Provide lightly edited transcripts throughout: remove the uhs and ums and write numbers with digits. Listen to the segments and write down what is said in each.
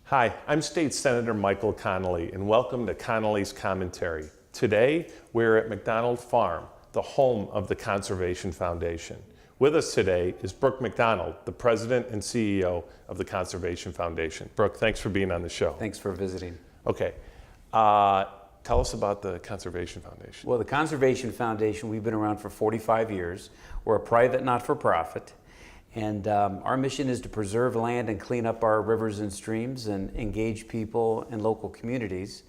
Hi, I'm State Senator Michael Connelly, and welcome to Connelly's Commentary. Today, we're at McDonald Farm, the home of the Conservation Foundation. With us today is Brooke McDonald, the President and CEO of the Conservation Foundation. Brooke, thanks for being on the show. Thanks for visiting. Okay, tell us about the Conservation Foundation. Well, the Conservation Foundation, we've been around for 45 years. We're a private not-for-profit. And our mission is to preserve land and clean up our rivers and streams and engage people in local communities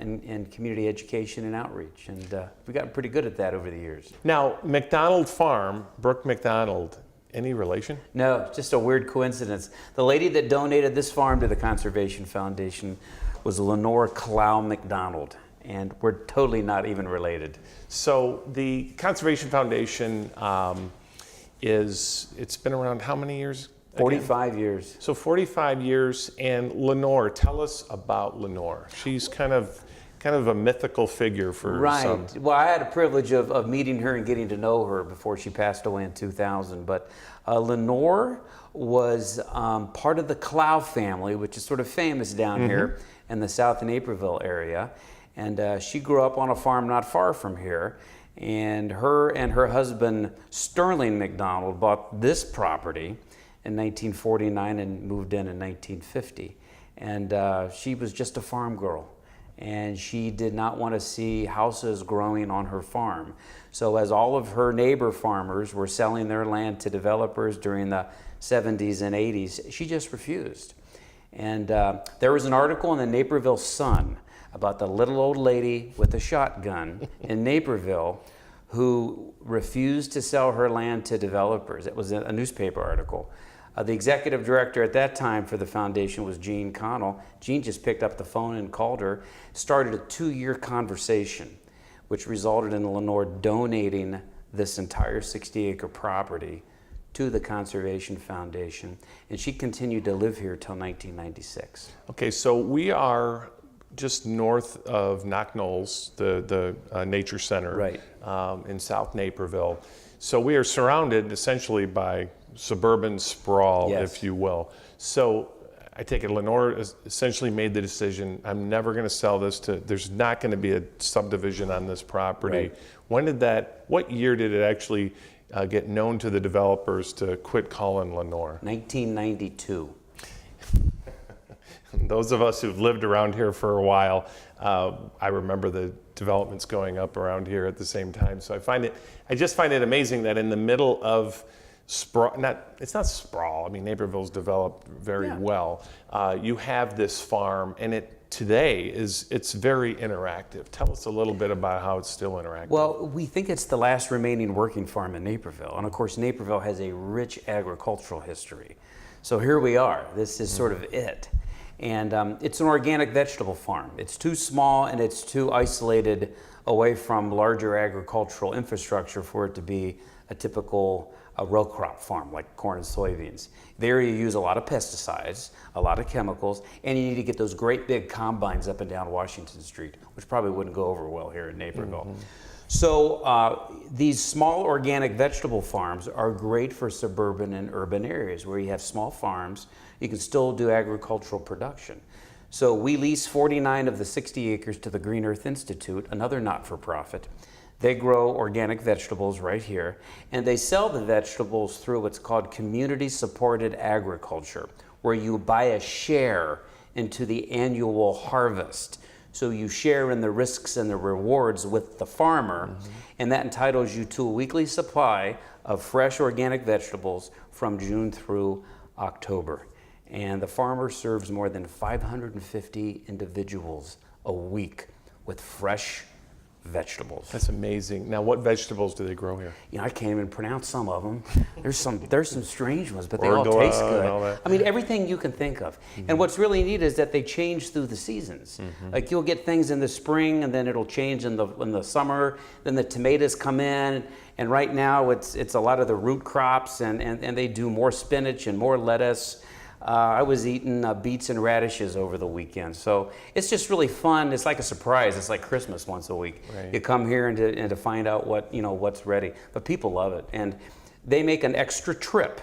in community education and outreach. And we've gotten pretty good at that over the years. Now, McDonald Farm, Brooke McDonald, any relation? No, just a weird coincidence. The lady that donated this farm to the Conservation Foundation was Lenore Clow McDonald. And we're totally not even related. So the Conservation Foundation, it's been around how many years? 45 years. So 45 years, and Lenore, tell us about Lenore. She's kind of a mythical figure for some. Right. Well, I had a privilege of meeting her and getting to know her before she passed away in 2000. But Lenore was part of the Clow family, which is sort of famous down here in the South Naperville area. And she grew up on a farm not far from here. And her husband, Sterling McDonald, bought this property in 1949 and moved in 1950. And she was just a farm girl. And she did not want to see houses growing on her farm. So as all of her neighbor farmers were selling their land to developers during the 70s and 80s, she just refused. And there was an article in the Naperville Sun about the little old lady with a shotgun in Naperville who refused to sell her land to developers. It was a newspaper article. The executive director at that time for the foundation was Gene Connell. Gene just picked up the phone and called her, started a 2-year conversation, which resulted in Lenore donating this entire 60-acre property to the Conservation Foundation. And she continued to live here till 1996. Okay, so we are just north of Knocknolls, the nature center, right, in South Naperville. So we are surrounded essentially by suburban sprawl, yes, if you will. So I take it Lenore essentially made the decision, I'm never going to sell this there's not going to be a subdivision on this property. Right. What year did it actually get known to the developers to quit calling Lenore? 1992. Those of us who've lived around here for a while, I remember the developments going up around here at the same time. So I just find it amazing that in the middle of sprawl, it's not sprawl, I mean, Naperville's developed very well. You have this farm, and today it's very interactive. Tell us a little bit about how it's still interactive. Well, we think it's the last remaining working farm in Naperville. And of course, Naperville has a rich agricultural history. So here we are. This is sort of it. And it's an organic vegetable farm. It's too small and it's too isolated away from larger agricultural infrastructure for it to be a typical row crop farm like corn and soybeans. There you use a lot of pesticides, a lot of chemicals, and you need to get those great big combines up and down Washington Street, which probably wouldn't go over well here in Naperville. So these small organic vegetable farms are great for suburban and urban areas where you have small farms. You can still do agricultural production. So we lease 49 of the 60 acres to the Green Earth Institute, another not-for-profit. They grow organic vegetables right here, and they sell the vegetables through what's called community-supported agriculture, where you buy a share into the annual harvest. So you share in the risks and the rewards with the farmer, and that entitles you to a weekly supply of fresh organic vegetables from June through October. And the farmer serves more than 550 individuals a week with fresh vegetables. That's amazing. Now, what vegetables do they grow here? You know, I can't even pronounce some of them. There's some strange ones, but they all taste good. I mean, everything you can think of. And what's really neat is that they change through the seasons. Like you'll get things in the spring, and then it'll change in the summer. Then the tomatoes come in, and right now it's a lot of the root crops, and they do more spinach and more lettuce. I was eating beets and radishes over the weekend. So it's just really fun. It's like a surprise. It's like Christmas once a week. Right. You come here and to find out what's ready. But people love it. And they make an extra trip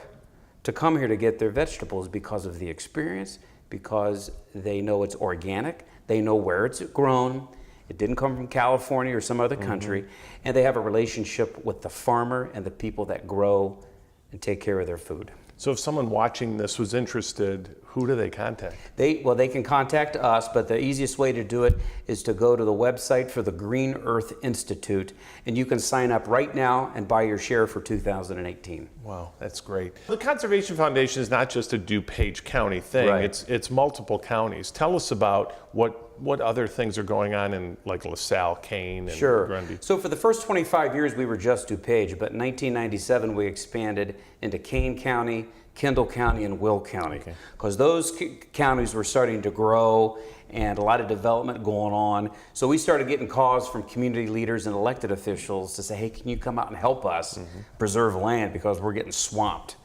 to come here to get their vegetables because of the experience, because they know it's organic, they know where it's grown, it didn't come from California or some other country, and they have a relationship with the farmer and the people that grow and take care of their food. So if someone watching this was interested, who do they contact? They can contact us, but the easiest way to do it is to go to the website for the Green Earth Institute, and you can sign up right now and buy your share for 2018. Wow, that's great. The Conservation Foundation is not just a DuPage County thing, Right. it's multiple counties. Tell us about what other things are going on in like LaSalle, Kane, and Sure. Grundy. So for the first 25 years, we were just DuPage, but in 1997, we expanded into Kane County, Kendall County, and Will County, because those counties were starting to grow and a lot of development going on. So we started getting calls from community leaders and elected officials to say, hey, can you come out and help us preserve land because we're getting swamped?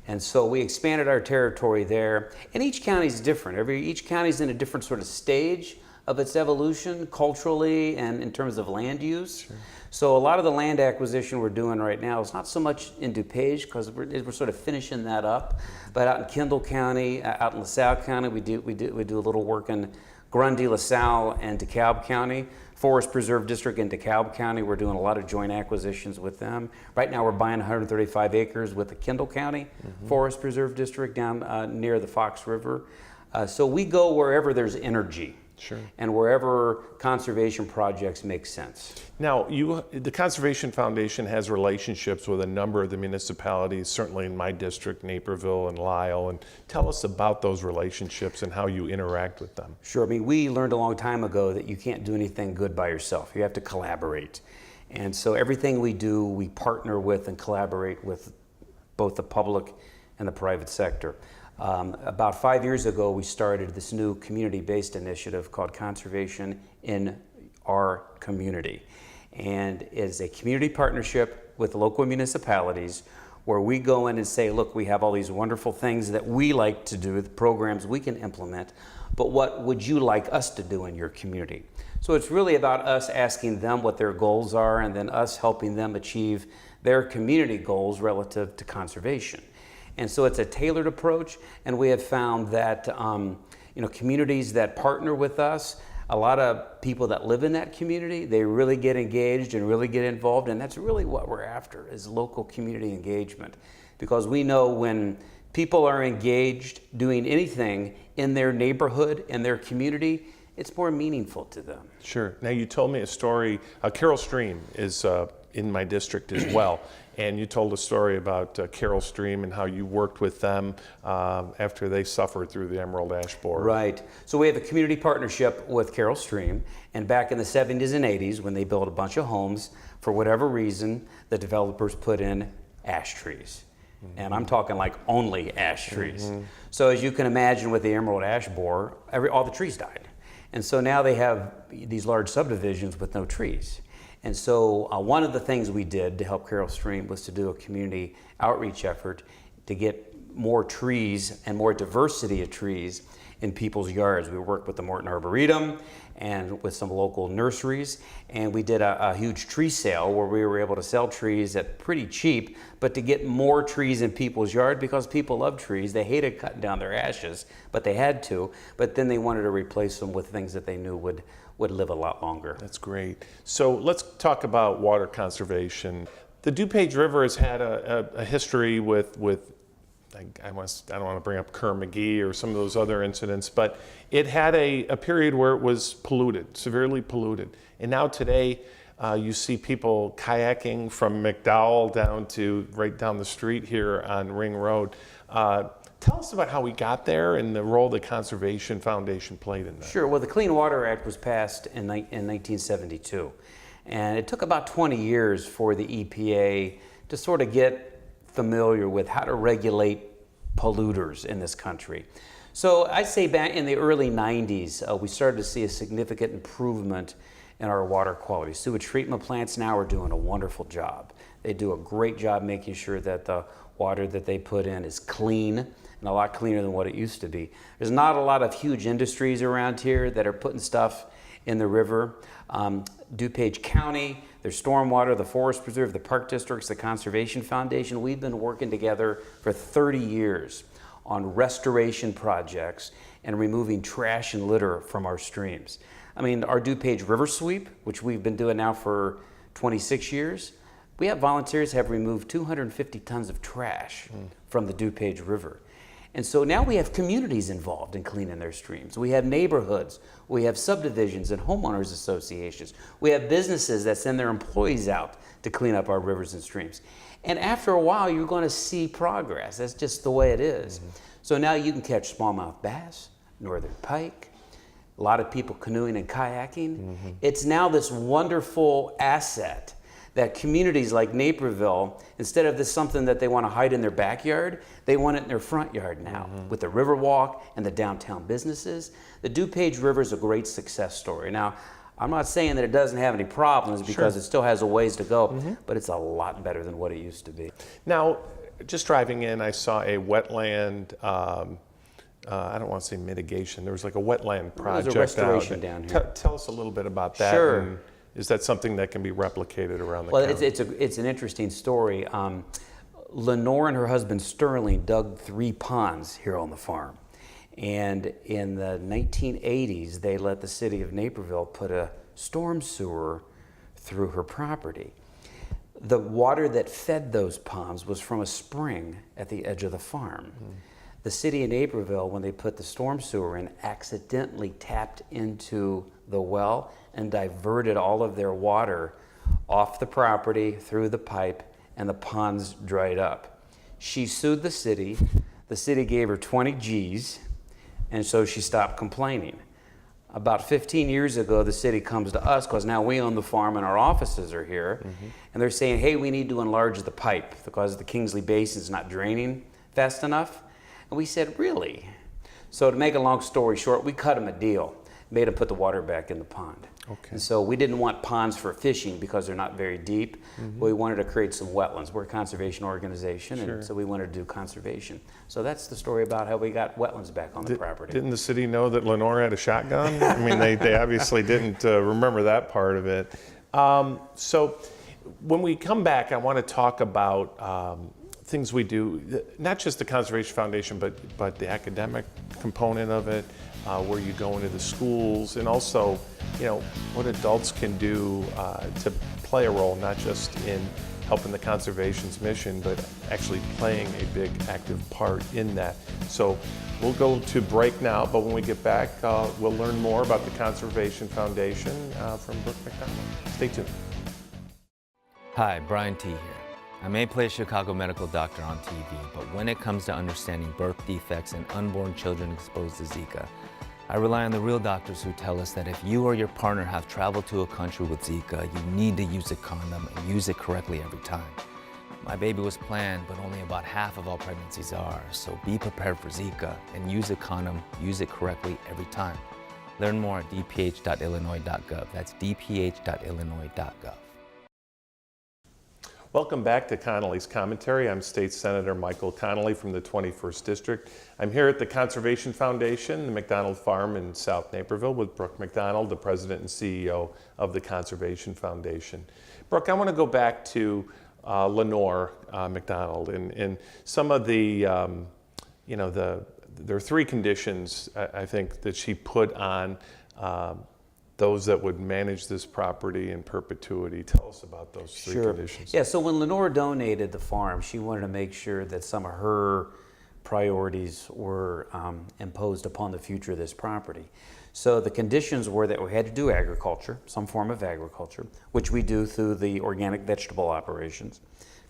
And so we expanded our territory there. And each county is different. Each county is in a different sort of stage of its evolution culturally and in terms of land use. Sure. So a lot of the land acquisition we're doing right now is not so much in DuPage because we're sort of finishing that up, but out in Kendall County, out in LaSalle County, we do a little work in Grundy, LaSalle, and DeKalb County. Forest Preserve District in DeKalb County, we're doing a lot of joint acquisitions with them. Right now we're buying 135 acres with the Kendall County Forest Preserve District down near the Fox River. So we go wherever there's energy. Sure. And wherever conservation projects make sense. Now, the Conservation Foundation has relationships with a number of the municipalities, certainly in my district, Naperville and Lisle, and tell us about those relationships and how you interact with them. Sure, I mean, we learned a long time ago that you can't do anything good by yourself. You have to collaborate. And so everything we do, we partner with and collaborate with both the public and the private sector. About 5 years ago, we started this new community-based initiative called Conservation in Our Community. And it's a community partnership with local municipalities where we go in and say, look, we have all these wonderful things that we like to do, the programs we can implement, but what would you like us to do in your community? So it's really about us asking them what their goals are and then us helping them achieve their community goals relative to conservation. And so it's a tailored approach, and we have found that communities that partner with us, a lot of people that live in that community, they really get engaged and really get involved, and that's really what we're after, is local community engagement. Because we know when people are engaged doing anything in their neighborhood and their community, it's more meaningful to them. Sure. Now, you told me a story. Carroll Stream is in my district as well. And you told a story about Carroll Stream and how you worked with them after they suffered through the Emerald Ash Borer. Right. So we have a community partnership with Carroll Stream. And back in the 70s and 80s, when they built a bunch of homes, for whatever reason, the developers put in ash trees. And I'm talking like only ash trees. So as you can imagine with the Emerald Ash Borer, all the trees died. And so now they have these large subdivisions with no trees. And so one of the things we did to help Carroll Stream was to do a community outreach effort to get more trees and more diversity of trees in people's yards. We worked with the Morton Arboretum and with some local nurseries, and we did a huge tree sale where we were able to sell trees at pretty cheap, but to get more trees in people's yard because people love trees. They hated cutting down their ashes, but they had to, but then they wanted to replace them with things that they knew would live a lot longer. That's great. So let's talk about water conservation. The DuPage River has had a history with I don't want to bring up Kerr McGee or some of those other incidents, but it had a period where it was polluted, severely polluted. And now today, you see people kayaking from McDonald right down the street here on Ring Road. Tell us about how we got there and the role the Conservation Foundation played in that. Sure. Well, the Clean Water Act was passed in 1972. And it took about 20 years for the EPA to sort of get familiar with how to regulate polluters in this country. So I'd say back in the early 90s, we started to see a significant improvement in our water quality. Sewage treatment plants now are doing a wonderful job. They do a great job making sure that the water that they put in is clean and a lot cleaner than what it used to be. There's not a lot of huge industries around here that are putting stuff in the river. DuPage County, there's stormwater, the Forest Preserve, the Park Districts, the Conservation Foundation. We've been working together for 30 years on restoration projects and removing trash and litter from our streams. I mean, our DuPage River Sweep, which we've been doing now for 26 years, we have volunteers have removed 250 tons of trash from the DuPage River. And so now we have communities involved in cleaning their streams. We have neighborhoods, we have subdivisions and homeowners associations. We have businesses that send their employees out to clean up our rivers and streams. And after a while, you're going to see progress. That's just the way it is. So now you can catch smallmouth bass, northern pike, a lot of people canoeing and kayaking. It's now this wonderful asset that communities like Naperville, instead of this something that they want to hide in their backyard, they want it in their front yard now. With the Riverwalk and the downtown businesses, the DuPage River is a great success story. Now, I'm not saying that it doesn't have any problems, because it still has a ways to go, but it's a lot better than what it used to be. Now, just driving in, I saw a wetland, I don't want to say mitigation, there was like a wetland project. There's a restoration down here. Tell us a little bit about that. Sure. And is that something that can be replicated around the Well, county? it's an interesting story. Lenore and her husband Sterling dug 3 ponds here on the farm. And in the 1980s, they let the city of Naperville put a storm sewer through her property. The water that fed those ponds was from a spring at the edge of the farm. The city of Naperville, when they put the storm sewer in, accidentally tapped into the well and diverted all of their water off the property through the pipe, and the ponds dried up. She sued the city gave her 20 G's, and so she stopped complaining. About 15 years ago, the city comes to us, because now we own the farm and our offices are here, and they're saying, hey, we need to enlarge the pipe because the Kingsley Basin is not draining fast enough. And we said, really? So to make a long story short, we cut them a deal, made them put the water back in the pond. Okay. And so we didn't want ponds for fishing because they're not very deep. We wanted to create some wetlands. We're a conservation organization, and so we wanted to do conservation. So that's the story about how we got wetlands back on the property. Didn't the city know that Lenore had a shotgun? I mean, they obviously didn't remember that part of it. So when we come back, I want to talk about things we do, not just the Conservation Foundation, but the academic component of it, where you go into the schools, and also, what adults can do to play a role, not just in helping the conservation's mission, but actually playing a big active part in that. So we'll go to break now, but when we get back, we'll learn more about the Conservation Foundation from Brooke McDonald. Stay tuned. Hi, Brian T. here. I may play a Chicago medical doctor on TV, but when it comes to understanding birth defects in unborn children exposed to Zika, I rely on the real doctors who tell us that if you or your partner have traveled to a country with Zika, you need to use a condom and use it correctly every time. My baby was planned, but only about half of all pregnancies are, so be prepared for Zika and use a condom, use it correctly every time. Learn more at dph.illinois.gov. That's dph.illinois.gov. Welcome back to Connelly's Commentary. I'm State Senator Michael Connelly from the 21st District. I'm here at the Conservation Foundation, the McDonald Farm in South Naperville, with Brooke McDonald, the President and CEO of the Conservation Foundation. Brooke, I want to go back to Lenore McDonald and some of the, there are 3 conditions, I think, that she put on those that would manage this property in perpetuity. Tell us about those 3 conditions. Yeah, so when Lenore donated the farm, she wanted to make sure that some of her priorities were imposed upon the future of this property. So the conditions were that we had to do agriculture, some form of agriculture, which we do through the organic vegetable operations.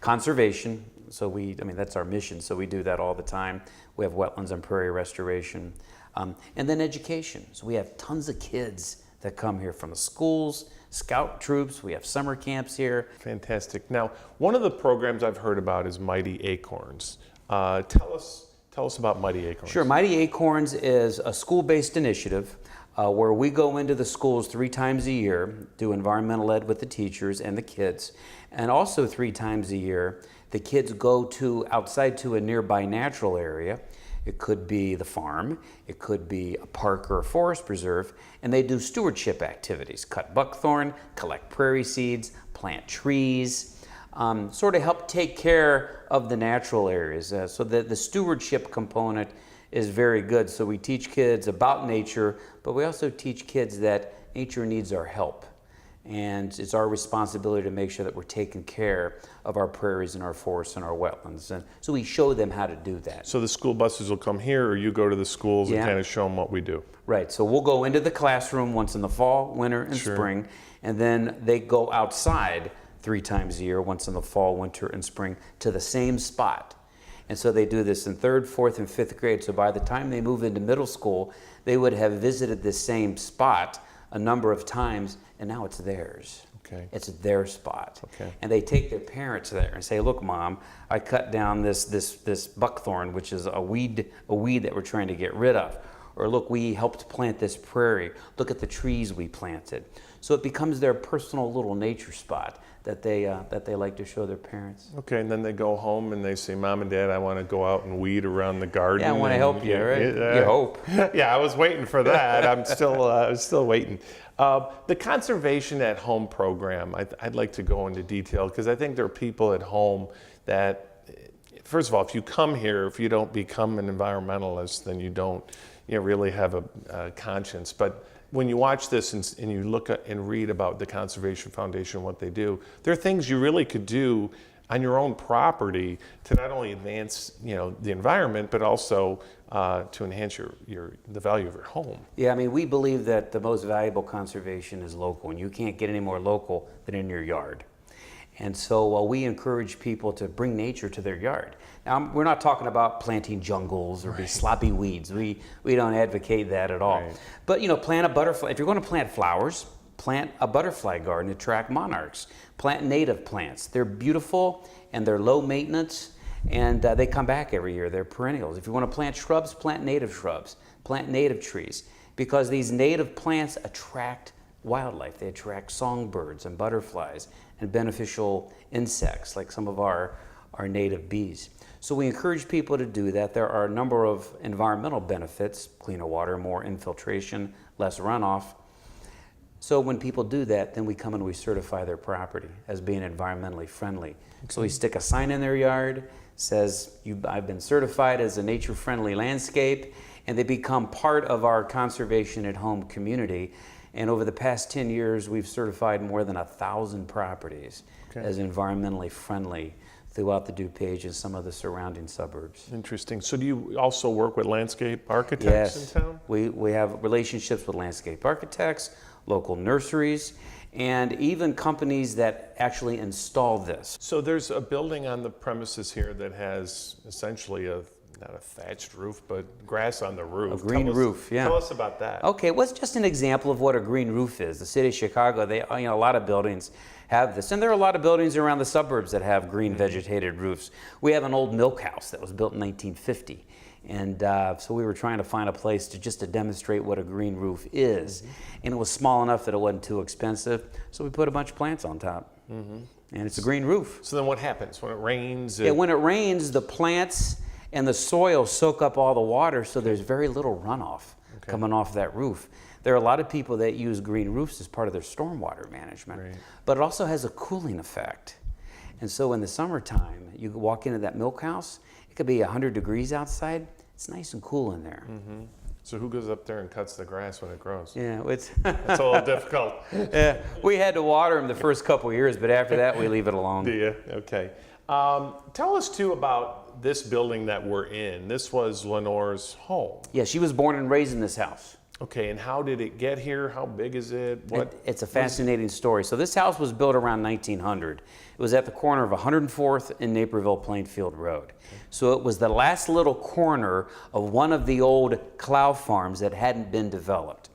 Conservation, so that's our mission, so we do that all the time. We have wetlands and prairie restoration. And then education, so we have tons of kids that come here from the schools, scout troops, we have summer camps here. Fantastic. Now, one of the programs I've heard about is Mighty Acorns. Tell us about Mighty Acorns. Sure, Mighty Acorns is a school-based initiative where we go into the schools 3 times a year, do environmental ed with the teachers and the kids, and also 3 times a year, the kids go outside to a nearby natural area. It could be the farm, it could be a park or a forest preserve, and they do stewardship activities, cut buckthorn, collect prairie seeds, plant trees, sort of help take care of the natural areas. So the stewardship component is very good. So we teach kids about nature, but we also teach kids that nature needs our help. And it's our responsibility to make sure that we're taking care of our prairies and our forests and our wetlands. And so we show them how to do that. So the school buses will come here, or you go to the schools and Yeah. kind of show them what we do? Right, so we'll go into the classroom once in the fall, winter, and Sure. spring, and then they go outside 3 times a year, once in the fall, winter, and spring, to the same spot. And so they do this in 3rd, 4th, and 5th grade. So by the time they move into middle school, they would have visited this same spot a number of times, and now it's theirs. Okay. It's their spot. Okay. And they take their parents there and say, look, Mom, I cut down this buckthorn, which is a weed that we're trying to get rid of. Or look, we helped plant this prairie. Look at the trees we planted. So it becomes their personal little nature spot that they like to show their parents. Okay, and then they go home and they say, Mom and Dad, I want to go out and weed around the garden. Yeah, I want to and- help you, right? You hope. Yeah, I was waiting for that. I'm still waiting. The Conservation at Home program, I'd like to go into detail because I think there are people at home that, first of all, if you come here, if you don't become an environmentalist, then you don't really have a conscience. But when you watch this and you look at and read about the Conservation Foundation, what they do, there are things you really could do on your own property to not only advance the environment, but also to enhance the value of your home. Yeah, I mean, we believe that the most valuable conservation is local, and you can't get any more local than in your yard. And so we encourage people to bring nature to their yard. Now, we're not talking about planting jungles or be sloppy weeds. We don't advocate that at all. Right. But, plant a butterfly. If you're going to plant flowers, plant a butterfly garden to attract monarchs. Plant native plants. They're beautiful and they're low maintenance, and they come back every year. They're perennials. If you want to plant shrubs, plant native shrubs. Plant native trees, because these native plants attract wildlife. They attract songbirds and butterflies and beneficial insects like some of our native bees. So we encourage people to do that. There are a number of environmental benefits: cleaner water, more infiltration, less runoff. So when people do that, then we come and we certify their property as being environmentally friendly. Okay. So we stick a sign in their yard, says, I've been certified as a nature-friendly landscape, and they become part of our Conservation at Home community. And over the past 10 years, we've certified more than 1,000 properties as environmentally friendly throughout the DuPage and some of the surrounding suburbs. Interesting. So do you also work with landscape architects in town? We have relationships with landscape architects, local nurseries, and even companies that actually install this. So there's a building on the premises here that has essentially not a thatched roof, but grass on the roof. A green roof, yeah. Tell us about that. Okay, well, it's just an example of what a green roof is. The city of Chicago, a lot of buildings have this, and there are a lot of buildings around the suburbs that have green vegetated roofs. We have an old milk house that was built in 1950, and so we were trying to find a place to demonstrate what a green roof is, and it was small enough that it wasn't too expensive, so we put a bunch of plants on top, and it's a green roof. So then what happens when it rains? Yeah, when it rains, the plants and the soil soak up all the water, so there's very little runoff coming off that roof. There are a lot of people that use green roofs as part of their stormwater management, but it also has a cooling effect. And so in the summertime, you walk into that milk house, it could be 100 degrees outside, it's nice and cool in there. So who goes up there and cuts the grass when it grows? Yeah, it's It's a little difficult. yeah, we had to water them the first couple of years, but after that we leave it alone. Do you? Okay. Tell us too about this building that we're in. This was Lenore's home. Yeah, she was born and raised in this house. Okay, and how did it get here? How big is it? It's a fascinating story. So this house was built around 1900. It was at the corner of 104th and Naperville Plainfield Road. So it was the last little corner of one of the old clough farms that hadn't been developed.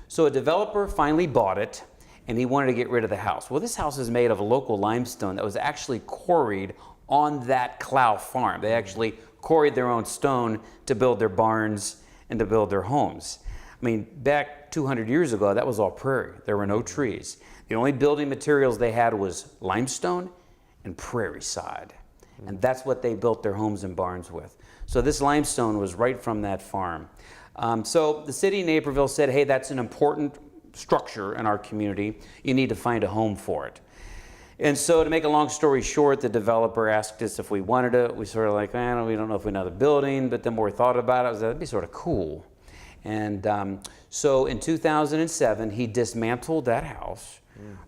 So a developer finally bought it, and he wanted to get rid of the house. Well, this house is made of a local limestone that was actually quarried on that clough farm. They actually quarried their own stone to build their barns and to build their homes. I mean, back 200 years ago, that was all prairie. There were no trees. The only building materials they had was limestone and prairie sod. And that's what they built their homes and barns with. So this limestone was right from that farm. So the city of Naperville said, hey, that's an important structure in our community. You need to find a home for it. And so to make a long story short, the developer asked us if we wanted it. We sort of like, we don't know if we know the building, but the more we thought about it, I was like, that'd be sort of cool. And so in 2007, he dismantled that house,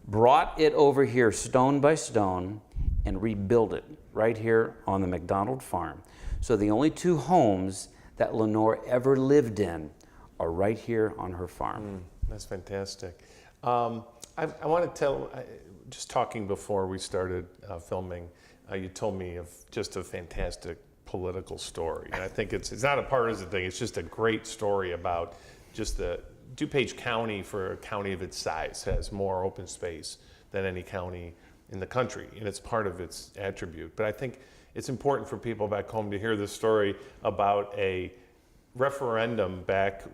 brought it over here stone by stone, and rebuilt it right here on the McDonald farm. So the only 2 homes that Lenore ever lived in are right here on her farm. That's fantastic. I want to tell, just talking before we started filming, you told me of just a fantastic political story. And I think it's not a partisan thing, it's just a great story about just the DuPage County, for a county of its size, has more open space than any county in the country, and it's part of its attribute. But I think it's important for people back home to hear the story about a referendum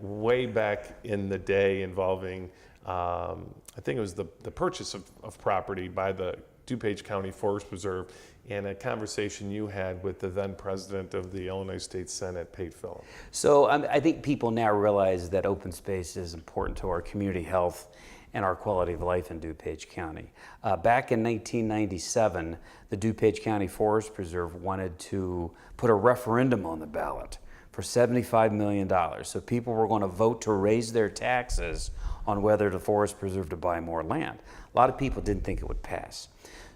way back in the day involving, I think it was the purchase of property by the DuPage County Forest Preserve, and a conversation you had with the then president of the Illinois State Senate, Pate Phillip. So I think people now realize that open space is important to our community health and our quality of life in DuPage County. Back in 1997, the DuPage County Forest Preserve wanted to put a referendum on the ballot for $75 million. So people were going to vote to raise their taxes on whether the Forest Preserve to buy more land. A lot of people didn't think it would pass.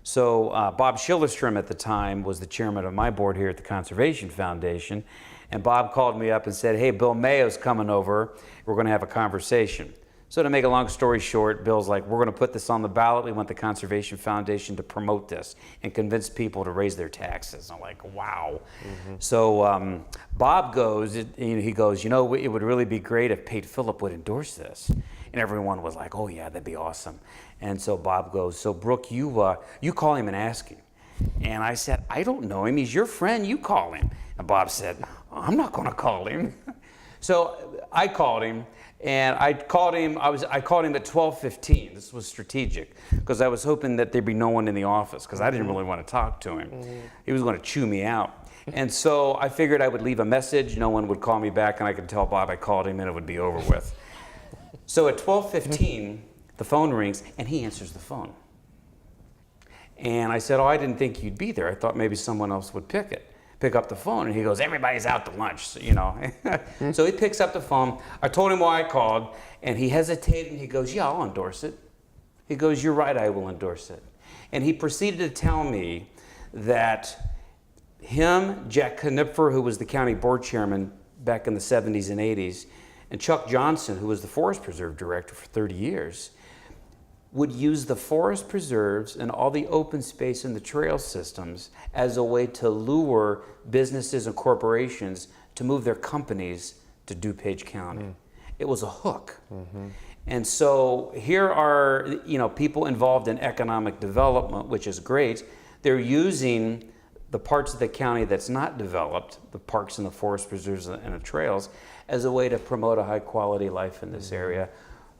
So Bob Schillerstrom at the time was the chairman of my board here at the Conservation Foundation, and Bob called me up and said, hey, Bill Mayo's coming over, we're going to have a conversation. So to make a long story short, Bill's like, we're going to put this on the ballot. We want the Conservation Foundation to promote this and convince people to raise their taxes. I'm like, wow. So Bob goes, he goes, it would really be great if Pate Phillip would endorse this. And everyone was like, oh yeah, that'd be awesome. And so Bob goes, so Brooke, you call him and ask him. And I said, I don't know him. He's your friend. You call him. And Bob said, I'm not going to call him. So I called him. And I called him at 12:15. This was strategic because I was hoping that there'd be no one in the office because I didn't really want to talk to him. He was going to chew me out. And so I figured I would leave a message. No one would call me back, and I could tell Bob I called him, and it would be over with. So at 12:15, the phone rings, and he answers the phone. And I said, I didn't think you'd be there. I thought maybe someone else would pick up the phone. And he goes, everybody's out to lunch, so, So he picks up the phone. I told him why I called, and he hesitated, and he goes, yeah, I'll endorse it. He goes, you're right, I will endorse it. And he proceeded to tell me that him, Jack Knipfer, who was the county board chairman back in the 70s and 80s, and Chuck Johnson, who was the Forest Preserve director for 30 years, would use the forest preserves and all the open space in the trail systems as a way to lure businesses and corporations to move their companies to DuPage County. It was a hook. And so here are people involved in economic development, which is great. They're using the parts of the county that's not developed, the parks and the forest preserves and the trails, as a way to promote a high quality life in this area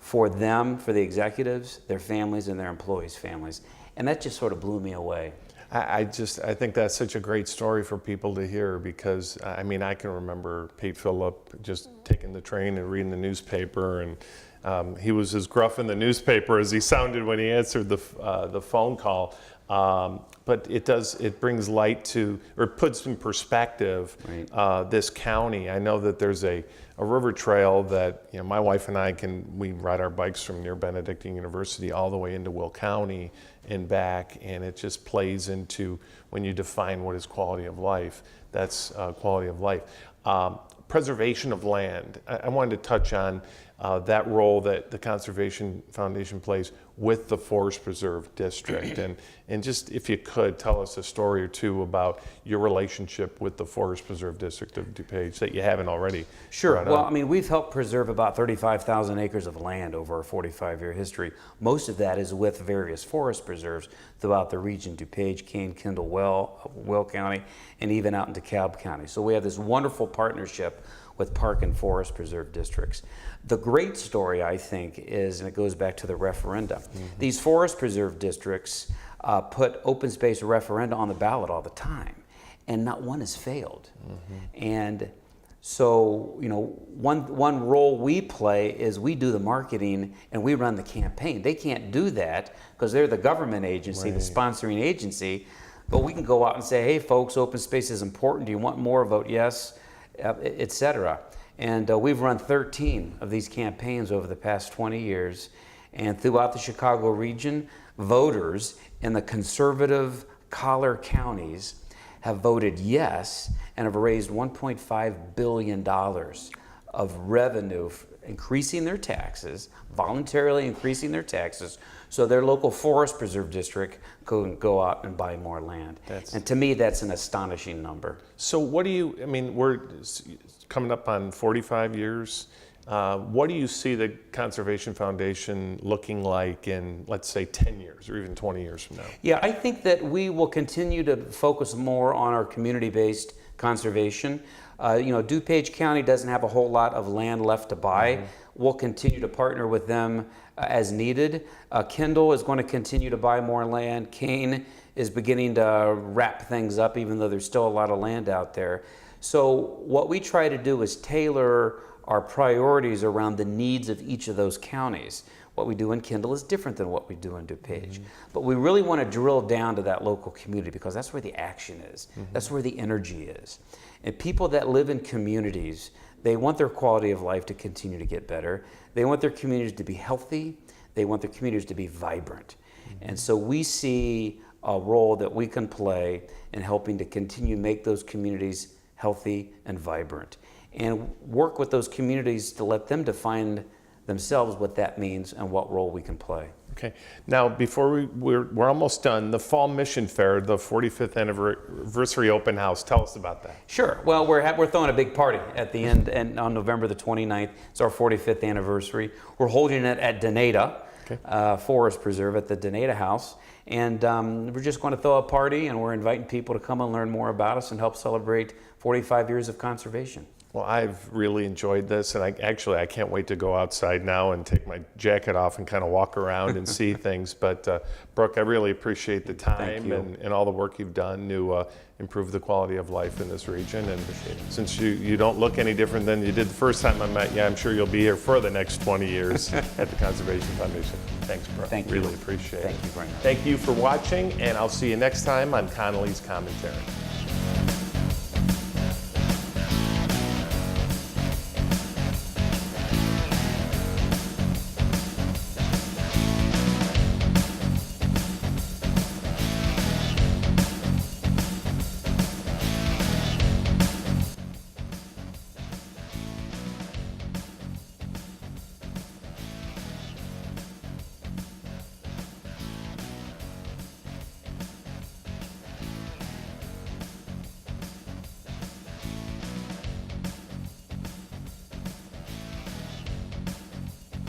for them, for the executives, their families, and their employees' families. And that just sort of blew me away. I think that's such a great story for people to hear because, I can remember Pate Phillip just taking the train and reading the newspaper, and he was as gruff in the newspaper as he sounded when he answered the phone call. But it brings light to, or it puts in perspective, this county. I know that there's a river trail that my wife and I we ride our bikes from near Benedictine University all the way into Will County and back, and it just plays into when you define what is quality of life. That's quality of life. Preservation of land. I wanted to touch on that role that the Conservation Foundation plays with the Forest Preserve District. And just, if you could, tell us a story or two about your relationship with the Forest Preserve District of DuPage that you haven't already. Sure. Well, we've helped preserve about 35,000 acres of land over a 45-year history. Most of that is with various forest preserves throughout the region, DuPage, Kane, Kendall, Will County, and even out in DeKalb County. So we have this wonderful partnership with park and forest preserve districts. The great story, I think, is, and it goes back to the referenda, these forest preserve districts put open space referenda on the ballot all the time, and not one has failed. And So, one role we play is we do the marketing and we run the campaign. They can't do that because they're the government agency, the sponsoring agency. But we can go out and say, hey, folks, open space is important. Do you want more? Vote yes, et cetera. And we've run 13 of these campaigns over the past 20 years. And throughout the Chicago region, voters in the conservative collar counties have voted yes and have raised $1.5 billion of revenue, increasing their taxes, voluntarily increasing their taxes, so their local forest preserve district can go out and buy more land. And to me, that's an astonishing number. So what do you, I mean, we're coming up on 45 years. What do you see the Conservation Foundation looking like in, let's say, 10 years or even 20 years from now? Yeah, I think that we will continue to focus more on our community-based conservation. DuPage County doesn't have a whole lot of land left to buy. We'll continue to partner with them as needed. Kendall is going to continue to buy more land. Kane is beginning to wrap things up, even though there's still a lot of land out there. So what we try to do is tailor our priorities around the needs of each of those counties. What we do in Kendall is different than what we do in DuPage. But we really want to drill down to that local community because that's where the action is. That's where the energy is. And people that live in communities, they want their quality of life to continue to get better. They want their communities to be healthy. They want their communities to be vibrant. And so we see a role that we can play in helping to continue to make those communities healthy and vibrant, and work with those communities to let them define themselves what that means and what role we can play. Okay. Now, before we're almost done, the Fall Mission Fair, the 45th anniversary open house. Tell us about that. Sure. Well, we're throwing a big party at the end, and on November the 29th. It's our 45th anniversary. We're holding it at Donata Forest Preserve at the Donata House. And we're just going to throw a party, and we're inviting people to come and learn more about us and help celebrate 45 years of conservation. Well, I've really enjoyed this, and I can't wait to go outside now and take my jacket off and kind of walk around and see things. But Brooke, I really appreciate the time and all the work you've done to improve the quality of life in this region. And since you don't look any different than you did the first time I met you, I'm sure you'll be here for the next 20 years at the Conservation Foundation. Thanks, Brooke. Thank you. Really appreciate it. Thank you very much. Thank you for watching, and I'll see you next time on Connelly's Commentary.